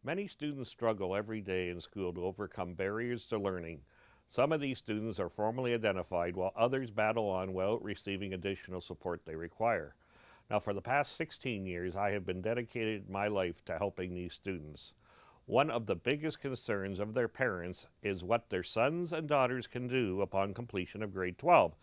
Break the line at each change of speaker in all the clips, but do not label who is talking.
Many students struggle every day in school to overcome barriers to learning. Some of these students are formally identified while others battle on without receiving additional support they require. Now, for the past 16 years, I have been dedicated my life to helping these students. One of the biggest concerns of their parents is what their sons and daughters can do upon completion of grade 12.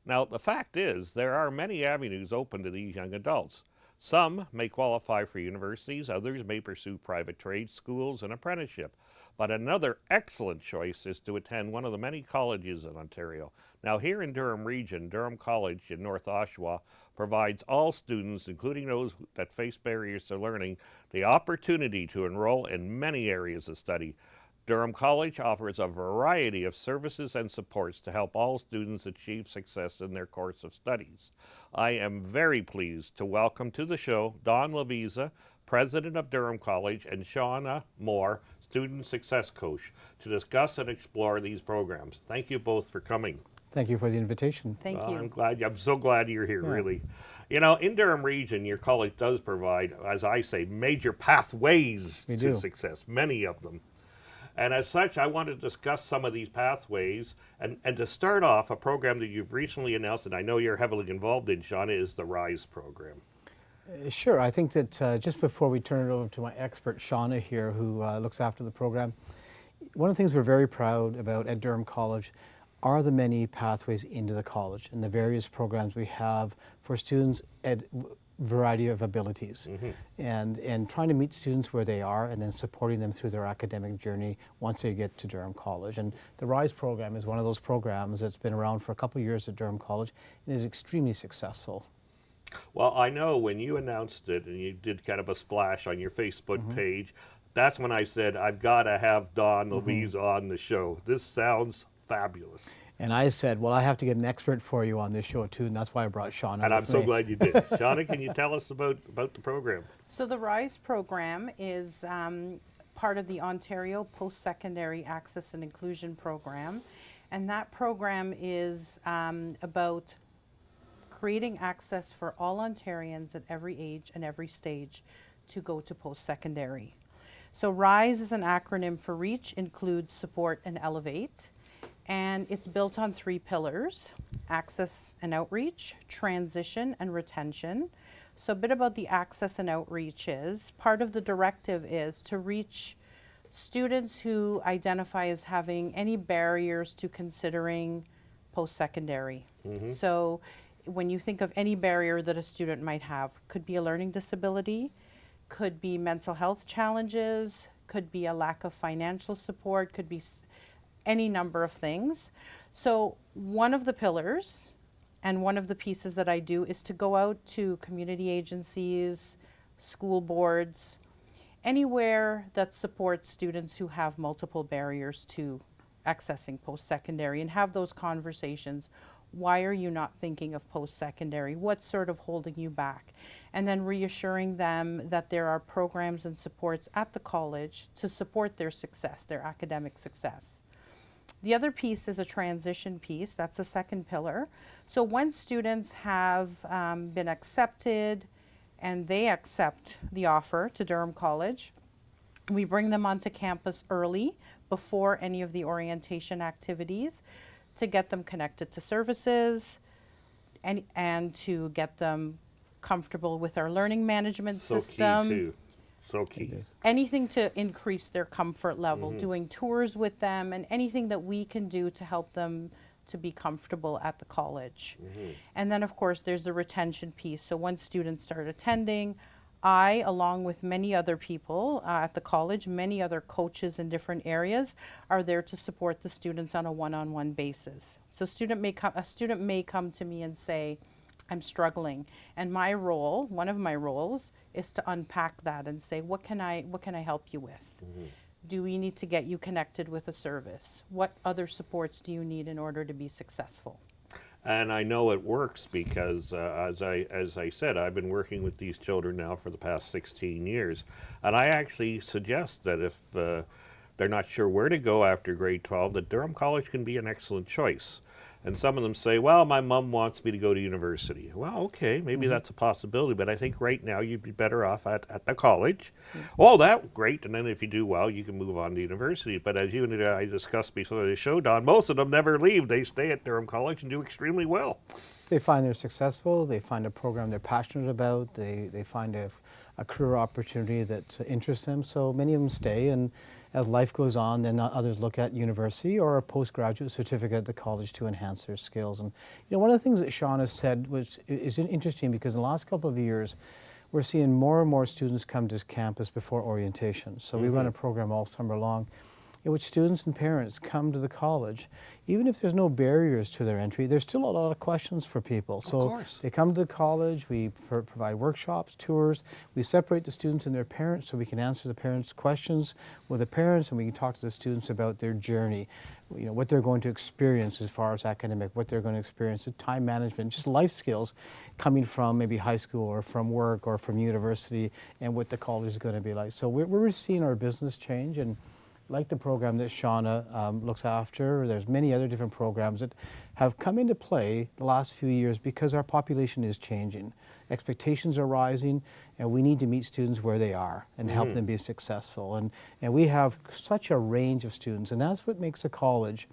Now, the fact is, there are many avenues open to these young adults. Some may qualify for universities, others may pursue private trade schools and apprenticeship. But another excellent choice is to attend one of the many colleges in Ontario. Now, here in Durham Region, Durham College in North Oshawa provides all students, including those that face barriers to learning, the opportunity to enroll in many areas of study. Durham College offers a variety of services and supports to help all students achieve success in their course of studies. I am very pleased to welcome to the show Don Lovisa, President of Durham College, and Shauna Moore, Student Success Coach, to discuss and explore these programs. Thank you both for coming.
Thank you for the invitation.
Thank you.
I'm so glad you're here, really. You know, in Durham Region, your college does provide, as I say, major pathways to success, many of them. And as such, I want to discuss some of these pathways. And to start off, a program that you've recently announced, and I know you're heavily involved in, Shauna, is the RISE program.
Sure. I think that just before we turn it over to my expert, Shauna here, who looks after the program, one of the things we're very proud about at Durham College are the many pathways into the college and the various programs we have for students at variety of abilities, and trying to meet students where they are and then supporting them through their academic journey once they get to Durham College. And the RISE program is one of those programs that's been around for a couple of years at Durham College and is extremely successful.
Well, I know when you announced it and you did kind of a splash on your Facebook page, that's when I said, I've got to have Don Lovisa on the show. This sounds fabulous.
And I said, well, I have to get an expert for you on this show too, and that's why I brought Shauna.
And I'm so glad you did. Shauna, can you tell us about the program?
So the RISE program is part of the Ontario Post-Secondary Access and Inclusion Program. And that program is about creating access for all Ontarians at every age and every stage to go to post-secondary. So RISE is an acronym for Reach, Include, Support, and Elevate. And it's built on 3 pillars: access and outreach, transition, and retention. So a bit about the access and outreach is, part of the directive is to reach students who identify as having any barriers to considering post-secondary. So when you think of any barrier that a student might have, could be a learning disability, could be mental health challenges, could be a lack of financial support, could be any number of things. So one of the pillars and one of the pieces that I do is to go out to community agencies, school boards, anywhere that supports students who have multiple barriers to accessing post-secondary, and have those conversations. Why are you not thinking of post-secondary? What's sort of holding you back? And then reassuring them that there are programs and supports at the college to support their success, their academic success. The other piece is a transition piece. That's the second pillar. So when students have been accepted and they accept the offer to Durham College, we bring them onto campus early before any of the orientation activities to get them connected to services and to get them comfortable with our learning management system.
So key too. So key.
Anything to increase their comfort level, doing tours with them, and anything that we can do to help them to be comfortable at the college. And then of course there's the retention piece. So once students start attending, I, along with many other people at the college, many other coaches in different areas, are there to support the students on a one-on-one basis. So a student may come to me and say, I'm struggling, and my role, one of my roles, is to unpack that and say, what can I help you with? Do we need to get you connected with a service? What other supports do you need in order to be successful?
And I know it works because, as I said, I've been working with these children now for the past 16 years. And I actually suggest that if they're not sure where to go after grade 12, that Durham College can be an excellent choice. And some of them say, well, my mom wants me to go to university. Well, okay, maybe that's a possibility, but I think right now you'd be better off at the college. Oh, that's great, and then if you do well, you can move on to university. But as you and I discussed before the show, Don, most of them never leave. They stay at Durham College and do extremely well.
They find they're successful, they find a program they're passionate about, they find a career opportunity that interests them, so many of them stay, and as life goes on, then others look at university or a postgraduate certificate at the college to enhance their skills. And one of the things that Shauna said is interesting, because in the last couple of years, we're seeing more and more students come to campus before orientation. So we run a program all summer long in which students and parents come to the college. Even if there's no barriers to their entry, there's still a lot of questions for people. So they come to the college, we provide workshops, tours, we separate the students and their parents so we can answer the parents' questions with the parents, and we can talk to the students about their journey, what they're going to experience as far as academic, what they're going to experience, time management, just life skills coming from maybe high school or from work or from university, and what the college is going to be like. So we're seeing our business change, and like the program that Shauna looks after, there's many other different programs that have come into play the last few years because our population is changing. Expectations are rising, and we need to meet students where they are and help them be successful. And we have such a range of students, and that's what makes a college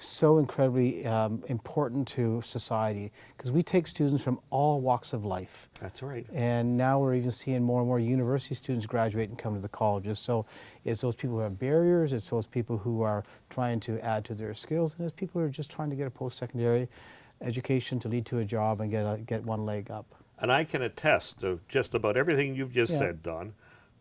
so incredibly important to society, because we take students from all walks of life.
That's right.
And now we're even seeing more and more university students graduate and come to the colleges. So it's those people who have barriers, it's those people who are trying to add to their skills, and it's people who are just trying to get a post-secondary education to lead to a job and get one leg up.
And I can attest to just about everything you've just said, Don,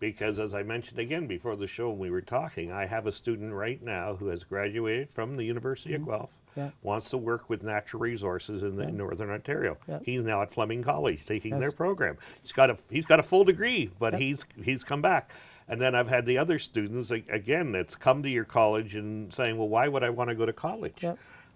because as I mentioned again before the show when we were talking, I have a student right now who has graduated from the University of Guelph, wants to work with natural resources in Northern Ontario. He's now at Fleming College taking their program. He's got a full degree, but he's come back. And then I've had the other students, again, that's come to your college and saying, well, why would I want to go to college?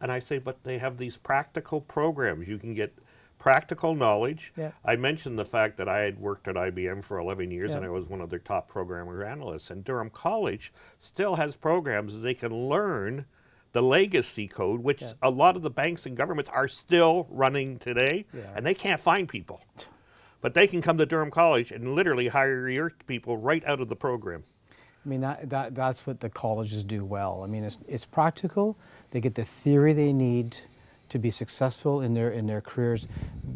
And I say, but they have these practical programs. You can get practical knowledge. I mentioned the fact that I had worked at IBM for 11 years and I was one of their top programmer analysts. And Durham College still has programs that they can learn the legacy code, which a lot of the banks and governments are still running today, and they can't find people. But they can come to Durham College and literally hire your people right out of the program.
I mean, that's what the colleges do well. I mean, it's practical. They get the theory they need to be successful in their careers,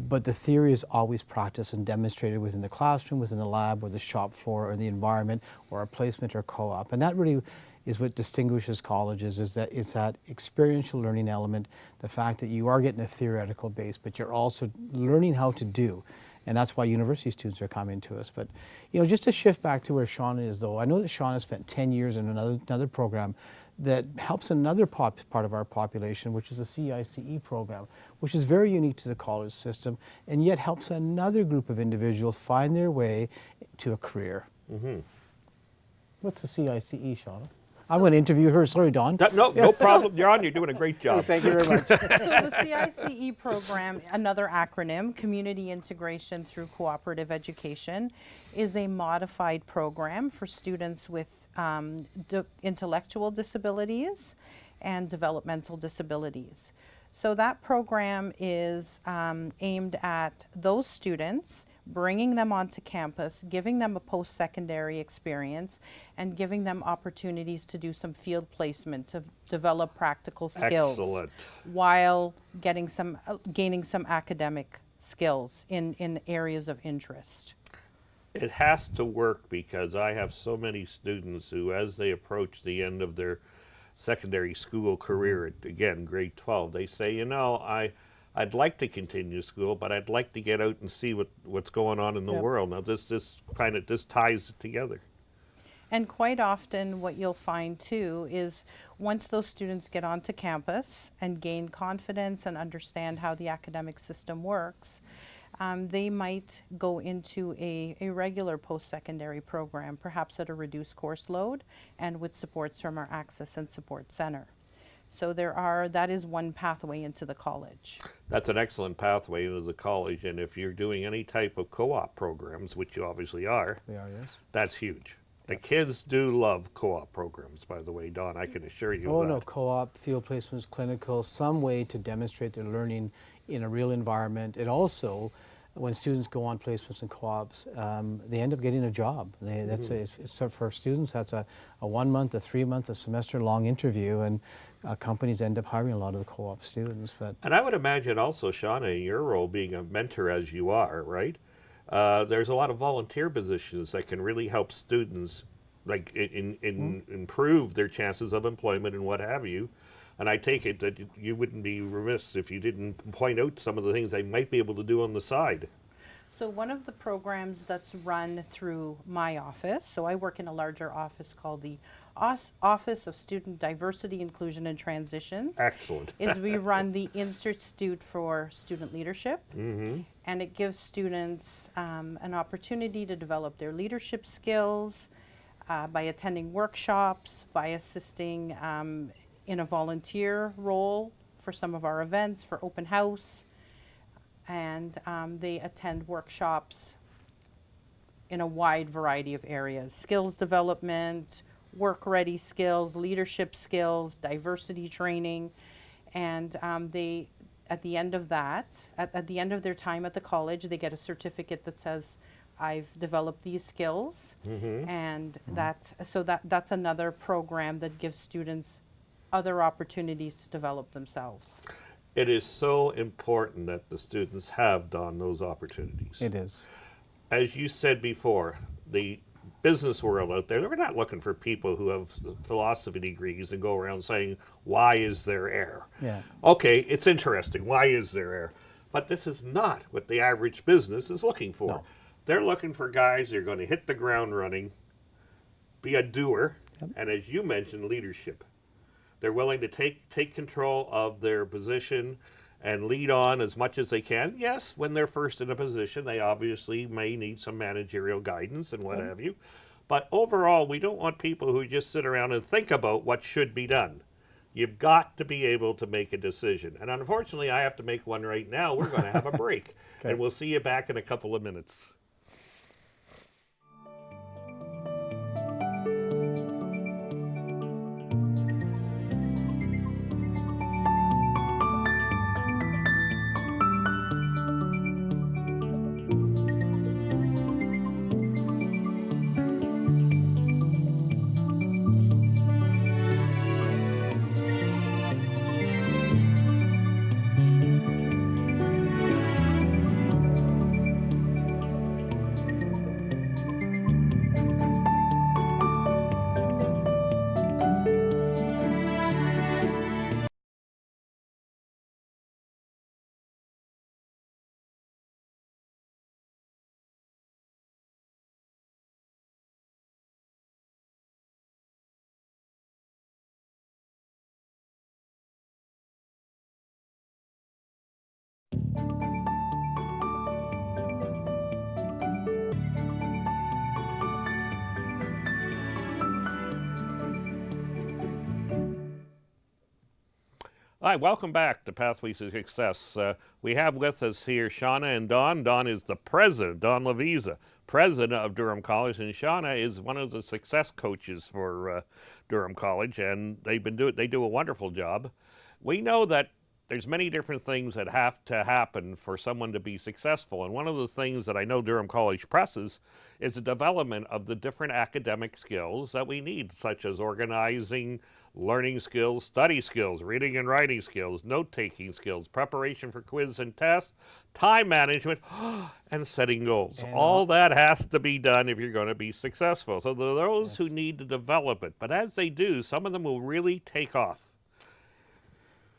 but the theory is always practiced and demonstrated within the classroom, within the lab, or the shop floor, or the environment, or a placement or co-op. And that really is what distinguishes colleges, is that it's that experiential learning element, the fact that you are getting a theoretical base, but you're also learning how to do. And that's why university students are coming to us. But, just to shift back to where Shauna is, though, I know that Shauna spent 10 years in another program that helps another part of our population, which is the CICE program, which is very unique to the college system, and yet helps another group of individuals find their way to a career. What's the CICE, Shauna? I'm going to interview her. Sorry, Don.
No problem. You're on. You're doing a great job.
Thank you very much.
So the CICE program, another acronym, Community Integration Through Cooperative Education, is a modified program for students with intellectual disabilities and developmental disabilities. So that program is aimed at those students, bringing them onto campus, giving them a post-secondary experience, and giving them opportunities to do some field placement, to develop practical skills while gaining some academic skills in areas of interest.
It has to work, because I have so many students who, as they approach the end of their secondary school career, again, grade 12, they say, I'd like to continue school, but I'd like to get out and see what's going on in the world. Now, this ties it together.
And quite often what you'll find too is once those students get onto campus and gain confidence and understand how the academic system works, they might go into a regular post-secondary program, perhaps at a reduced course load and with supports from our Access and Support Center. So that is one pathway into the college.
That's an excellent pathway into the college, and if you're doing any type of co-op programs, which you obviously are,
They are, yes.
that's huge. The kids do love co-op programs, by the way, Don, I can assure you
Oh
of that.
no, co-op, field placements, clinical, some way to demonstrate their learning in a real environment. And also, when students go on placements and co-ops, they end up getting a job. For students, that's a 1 month, a 3 month, a semester long interview, and companies end up hiring a lot of the co-op students. But
And I would imagine also, Shauna, in your role being a mentor as you are, right? There's a lot of volunteer positions that can really help students, like improve their chances of employment and what have you. And I take it that you wouldn't be remiss if you didn't point out some of the things they might be able to do on the side.
So one of the programs that's run through my office, so I work in a larger office called the Office of Student Diversity, Inclusion and Transitions,
Excellent.
is we run the Institute for Student Leadership, and it gives students an opportunity to develop their leadership skills by attending workshops, by assisting in a volunteer role for some of our events, for open house, and they attend workshops in a wide variety of areas: skills development, work-ready skills, leadership skills, diversity training, and they, at the end of that, at the end of their time at the college, they get a certificate that says, I've developed these skills, and that's another program that gives students other opportunities to develop themselves.
It is so important that the students have, Don, those opportunities.
it is.
As you said before, the business world out there, they're not looking for people who have philosophy degrees and go around saying, why is there air?
Yeah.
Okay, it's interesting. Why is there air? But this is not what the average business is looking for.
No.
They're looking for guys who are going to hit the ground running, be a doer, and as you mentioned, leadership. They're willing to take control of their position and lead on as much as they can. Yes, when they're first in a position, they obviously may need some managerial guidance and what have you. But overall, we don't want people who just sit around and think about what should be done. You've got to be able to make a decision. And unfortunately, I have to make one right now. We're going to have a break.
Okay.
And we'll see you back in a couple of minutes. Hi, welcome back to Pathways to Success. We have with us here Shauna and Don. Don is the president, Don Lovisa, president of Durham College, and Shauna is one of the success coaches for Durham College, and they do a wonderful job. We know that there's many different things that have to happen for someone to be successful, and one of the things that I know Durham College presses is the development of the different academic skills that we need, such as organizing, learning skills, study skills, reading and writing skills, note-taking skills, preparation for quiz and tests, time management, and setting goals.
And
all that has to be done if you're going to be successful. So there are those who need to develop it, but as they do, some of them will really take off.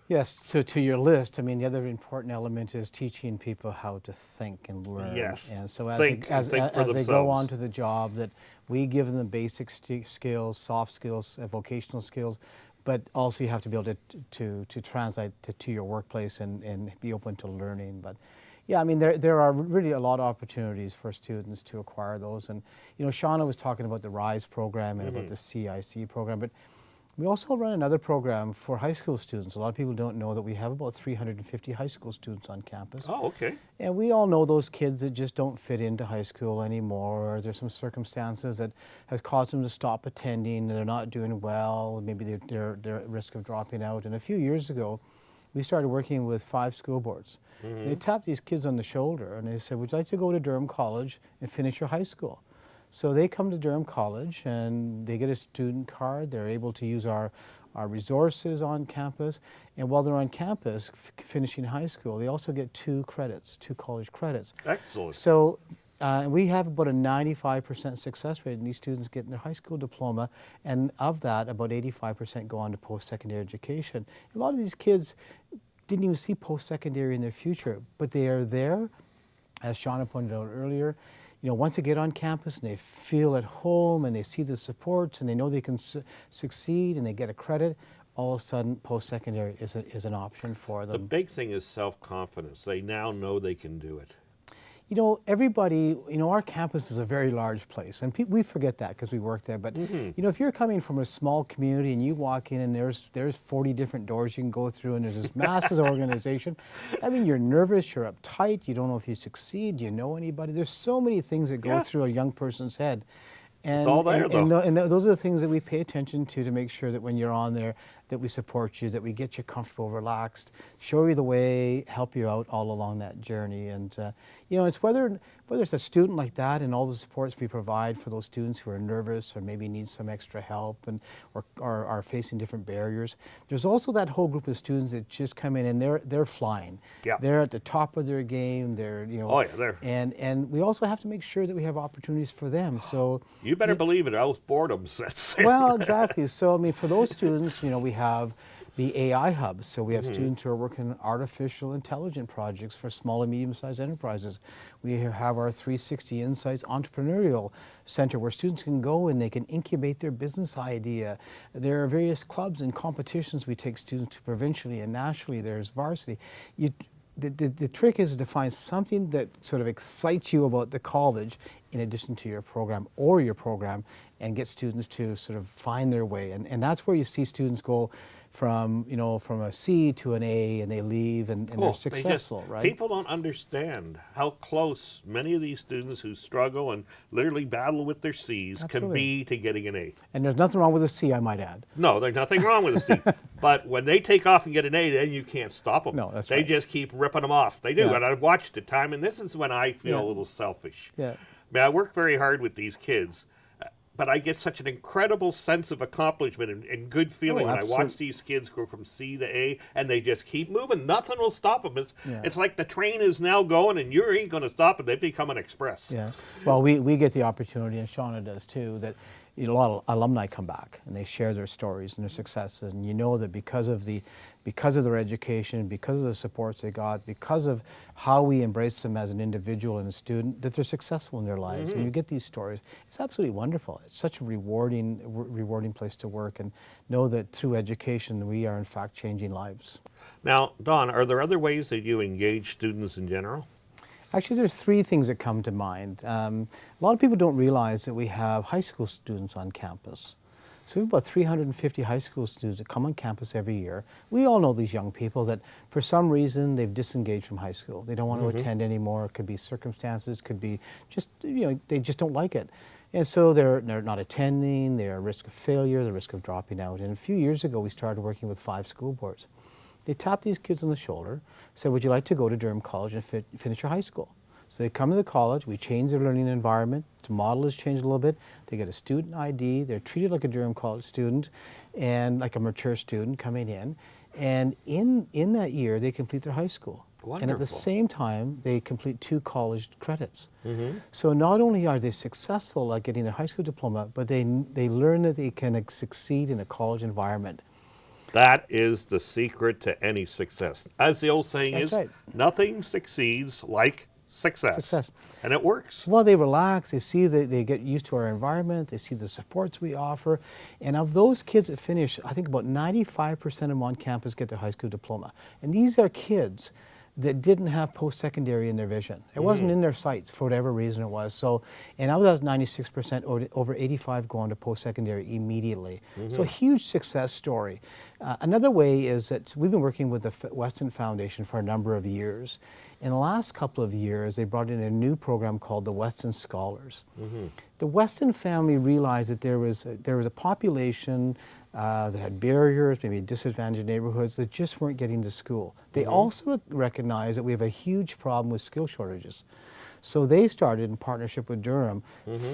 Yes, so to your list, I mean, the other important element is teaching people how to think and learn.
Yes,
And so
think for
as they go
themselves.
on to the job, that we give them the basic skills, soft skills, vocational skills, but also you have to be able to translate to your workplace and be open to learning. But yeah, I mean, there are really a lot of opportunities for students to acquire those. And, you know, Shauna was talking about the RISE program and about the CIC program, but We also run another program for high school students. A lot of people don't know that we have about 350 high school students on campus.
Oh, okay.
And we all know those kids that just don't fit into high school anymore, or there's some circumstances that has caused them to stop attending, they're not doing well, maybe they're at risk of dropping out. And a few years ago, we started working with 5 school boards. They tapped these kids on the shoulder and they said, would you like to go to Durham College and finish your high school? So they come to Durham College and they get a student card. They're able to use our resources on campus. And while they're on campus finishing high school, they also get 2 credits, 2 college credits.
Excellent.
So we have about a 95% success rate in these students getting their high school diploma. And of that, about 85% go on to post-secondary education. A lot of these kids didn't even see post-secondary in their future, but they are there, as Shauna pointed out earlier. You know, once they get on campus and they feel at home and they see the supports and they know they can succeed and they get a credit, all of a sudden post-secondary is an option for them.
The big thing is self-confidence. They now know they can do it.
You know, everybody, you know, our campus is a very large place, and we forget that because we work there. But, you know, if you're coming from a small community and you walk in and there's 40 different doors you can go through and there's this massive organization, I mean, you're nervous, you're uptight, you don't know if you succeed, do you know anybody? There's so many things that go through a young person's head. And,
it's all there, though.
And those are the things that we pay attention to make sure that when you're on there, that we support you, that we get you comfortable, relaxed, show you the way, help you out all along that journey. And you know, it's whether it's a student like that and all the supports we provide for those students who are nervous or maybe need some extra help and or are facing different barriers. There's also that whole group of students that just come in and they're flying.
Yeah.
They're at the top of their game. They're, you know.
Oh yeah, they're.
And we also have to make sure that we have opportunities for them. So
you better believe it. Else boredom's that's it.
well, exactly. So I mean, for those students, you know, we have the AI hubs. So we have students who are working on artificial intelligence projects for small and medium-sized enterprises. We have our 360 Insights Entrepreneurial Center where students can go and they can incubate their business idea. There are various clubs and competitions we take students to provincially and nationally. There's varsity. The trick is to find something that sort of excites you about the college in addition to your program and get students to sort of find their way. And that's where you see students go from, you know, from a C to an A and they leave and they're successful, right?
People don't understand how close many of these students who struggle and literally battle with their C's can be to getting an A.
And there's nothing wrong with a C, I might add.
No, there's nothing wrong with a C. But when they take off and get an A, then you can't stop them.
No, that's
they
right.
just keep ripping them off. They do.
Yeah.
And I've watched it time, and this is when I feel a little selfish.
Yeah.
I mean, I work very hard with these kids, but I get such an incredible sense of accomplishment and good feeling when I watch these kids go from C to A, and they just keep moving. Nothing will stop them. It's like the train is now going, and you ain't going to stop it. They've become an express.
Yeah. Well, we get the opportunity, and Shauna does too, that you know, a lot of alumni come back and they share their stories and their successes, and you know that because of their education, because of the supports they got, because of how we embrace them as an individual and a student, that they're successful in their lives. And you get these stories. It's absolutely wonderful. It's such a rewarding place to work, and know that through education we are in fact changing lives.
Now, Don, are there other ways that you engage students in general?
Actually, there's 3 things that come to mind. A lot of people don't realize that we have high school students on campus. So we have about 350 high school students that come on campus every year. We all know these young people that for some reason they've disengaged from high school. They don't want to attend anymore. It could be circumstances, could be just, you know, they just don't like it. And so they're not attending, they're at risk of failure, they're at risk of dropping out. And a few years ago, we started working with 5 school boards. They tapped these kids on the shoulder, said, would you like to go to Durham College and finish your high school? So they come to the college, we change their learning environment, the model has changed a little bit, they get a student ID, they're treated like a Durham College student and like a mature student coming in, and in that year they complete their high school.
Wonderful.
And at the same time, they complete 2 college credits. So not only are they successful at getting their high school diploma, but they learn that they can succeed in a college environment.
That is the secret to any success. As the old saying
That's
is,
right.
nothing succeeds like success. And it works.
Well, they relax, they see that they get used to our environment, they see the supports we offer, and of those kids that finish, I think about 95% of them on campus get their high school diploma. And these are kids that didn't have post-secondary in their vision. It wasn't in their sights for whatever reason it was. So, and out of that 96%, over 85 go on to post-secondary immediately. So a huge success story. Another way is that we've been working with the Weston Foundation for a number of years. In the last couple of years, they brought in a new program called the Weston Scholars. The Weston family realized that there was a population that had barriers, maybe disadvantaged neighborhoods that just weren't getting to school. They also recognize that we have a huge problem with skill shortages. So they started in partnership with Durham,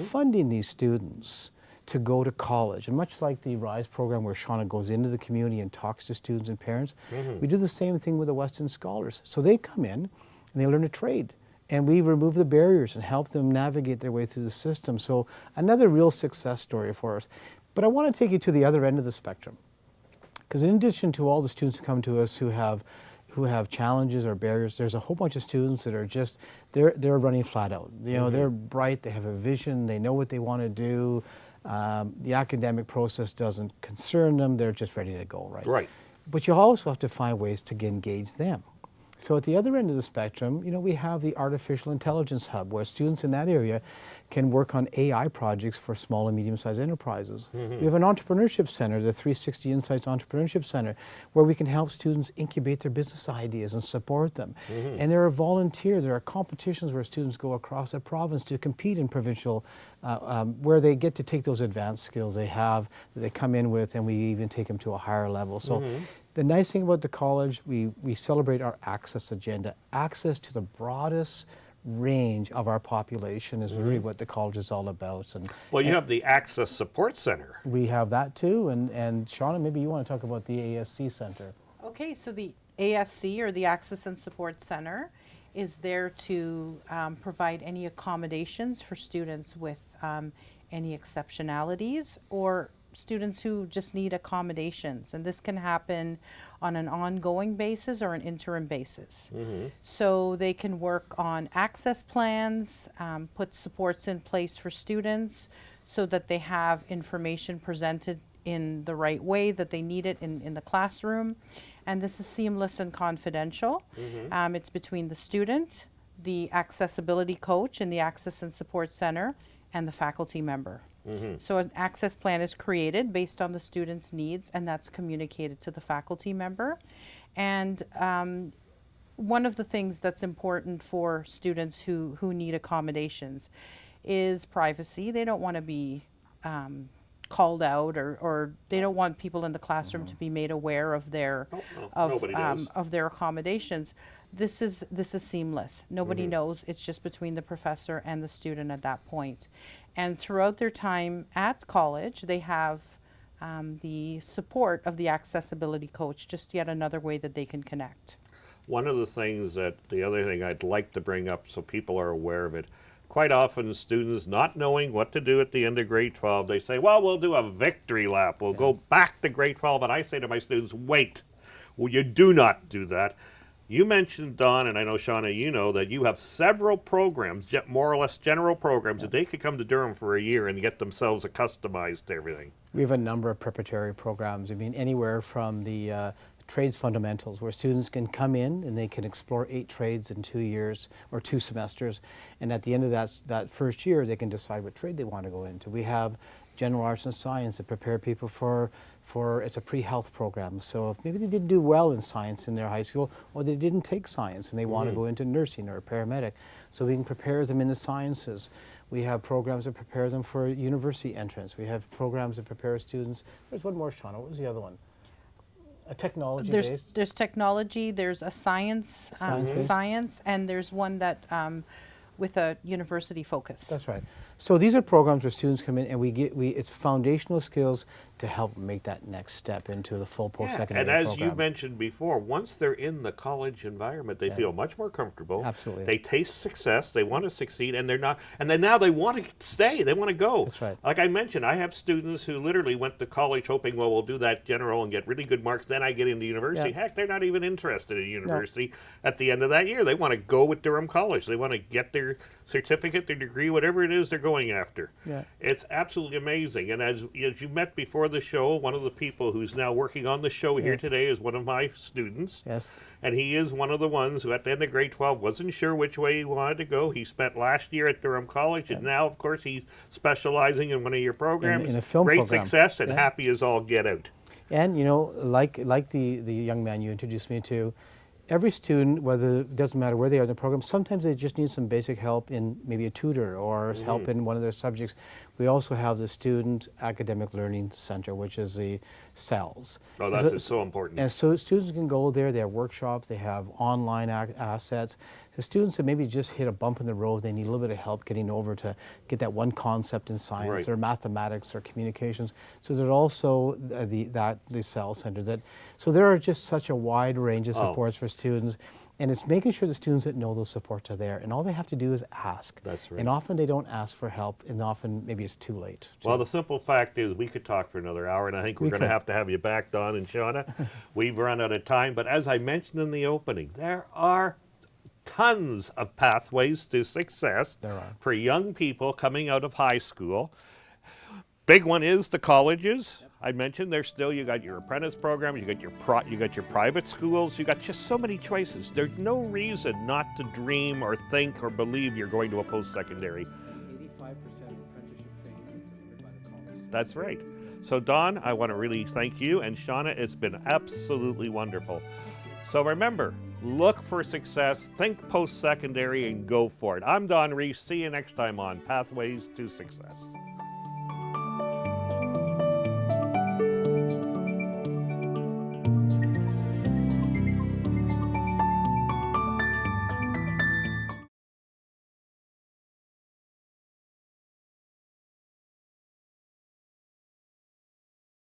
funding these students to go to college. And much like the RISE program where Shauna goes into the community and talks to students and parents, we do the same thing with the Weston Scholars. So they come in and they learn a trade. And we remove the barriers and help them navigate their way through the system. So another real success story for us. But I want to take you to the other end of the spectrum. Because in addition to all the students who come to us who have challenges or barriers, there's a whole bunch of students that are just, they're running flat out. You know, they're bright, they have a vision, they know what they want to do. The academic process doesn't concern them, they're just ready to go, right?
Right.
But you also have to find ways to engage them. So at the other end of the spectrum, you know, we have the Artificial Intelligence Hub, where students in that area can work on AI projects for small and medium-sized enterprises. We have an entrepreneurship center, the 360 Insights Entrepreneurship Center, where we can help students incubate their business ideas and support them. And there are volunteers, there are competitions where students go across the province to compete in provincial, where they get to take those advanced skills they have, that they come in with, and we even take them to a higher level. So. The nice thing about the college, we celebrate our access agenda. Access to the broadest range of our population is really what the college is all about. And
Well, you have the Access Support Center.
we have that too. And Shauna, maybe you want to talk about the ASC Center.
Okay, so the ASC, or the Access and Support Center, is there to provide any accommodations for students with any exceptionalities or students who just need accommodations. And this can happen on an ongoing basis or an interim basis. So they can work on access plans, put supports in place for students so that they have information presented in the right way that they need it in the classroom. And this is seamless and confidential. It's between the student, the accessibility coach in the Access and Support Center, and the faculty member. So an access plan is created based on the student's needs, and that's communicated to the faculty member. And one of the things that's important for students who need accommodations is privacy. They don't want to be called out, or they don't want people in the classroom to be made aware of their of their accommodations. This is seamless. Nobody knows. It's just between the professor and the student at that point. And throughout their time at college, they have the support of the accessibility coach, just yet another way that they can connect.
One of the things the other thing I'd like to bring up so people are aware of it, quite often students not knowing what to do at the end of grade 12, they say, well, we'll do a victory lap. We'll go back to grade 12. And I say to my students, wait, well, you do not do that. You mentioned, Don, and I know, Shauna, you know that you have several programs, more or less general programs, that they could come to Durham for a year and get themselves customized to everything.
We have a number of preparatory programs. I mean, anywhere from the trades fundamentals, where students can come in and they can explore 8 trades in 2 years or 2 semesters. And at the end of that first year, they can decide what trade they want to go into. We have general arts and science that prepare people for it's a pre-health program. So if maybe they didn't do well in science in their high school, or they didn't take science and they want to go into nursing or a paramedic, so we can prepare them in the sciences. We have programs that prepare them for university entrance. We have programs that prepare students. There's one more, Shauna. What was the other one? A technology based?
There's technology, there's a science, and there's one that with a university focus.
That's right. So these are programs where students come in and it's foundational skills to help make that next step into the full post-secondary program.
And as you mentioned before, once they're in the college environment, they feel much more comfortable.
Absolutely.
They taste success, they want to succeed, and they're not, and then now they want to stay, they want to go.
That's right.
Like I mentioned, I have students who literally went to college hoping, well, we'll do that general and get really good marks, then I get into university. Heck, they're not even interested in university at the end of that year. They want to go with Durham College. They want to get their their certificate, their degree, whatever it is they're going after.
Yeah.
It's absolutely amazing. And as you met before the show, one of the people who's now working on the show here today is one of my students.
Yes.
And he is one of the ones who at the end of grade 12 wasn't sure which way he wanted to go. He spent last year at Durham College, and now, of course, he's specializing in one of your programs.
In a film
Great
program.
success and happy as all get out.
And, you know, like the young man you introduced me to, every student, whether it doesn't matter where they are in the program, sometimes they just need some basic help in maybe a tutor or help in one of their subjects. We also have the Student Academic Learning Center, which is the CELS.
Oh, that's so important.
And so students can go there, they have workshops, they have online assets. The students that maybe just hit a bump in the road, they need a little bit of help getting over to get that one concept in science or mathematics or communications. So there's also the CELS Center. So there are just such a wide range of supports for students. And it's making sure the students that know those supports are there. And all they have to do is ask.
That's right.
And often they don't ask for help, and often maybe it's too late.
Well, the simple fact is we could talk for another hour, and I think we're going to have you back, Don and Shauna. We've run out of time, but as I mentioned in the opening, there are tons of pathways to success for young people coming out of high school. Big one is the colleges. I mentioned there's still, you got your apprentice program, you got your private schools, you got just so many choices. There's no reason not to dream or think or believe you're going to a post-secondary.
85% apprenticeship training is delivered by the college.
That's right. So Don, I want to really thank you, and Shauna, it's been absolutely wonderful. So remember, look for success, think post-secondary, and go for it. I'm Don Reist. See you next time on Pathways to Success.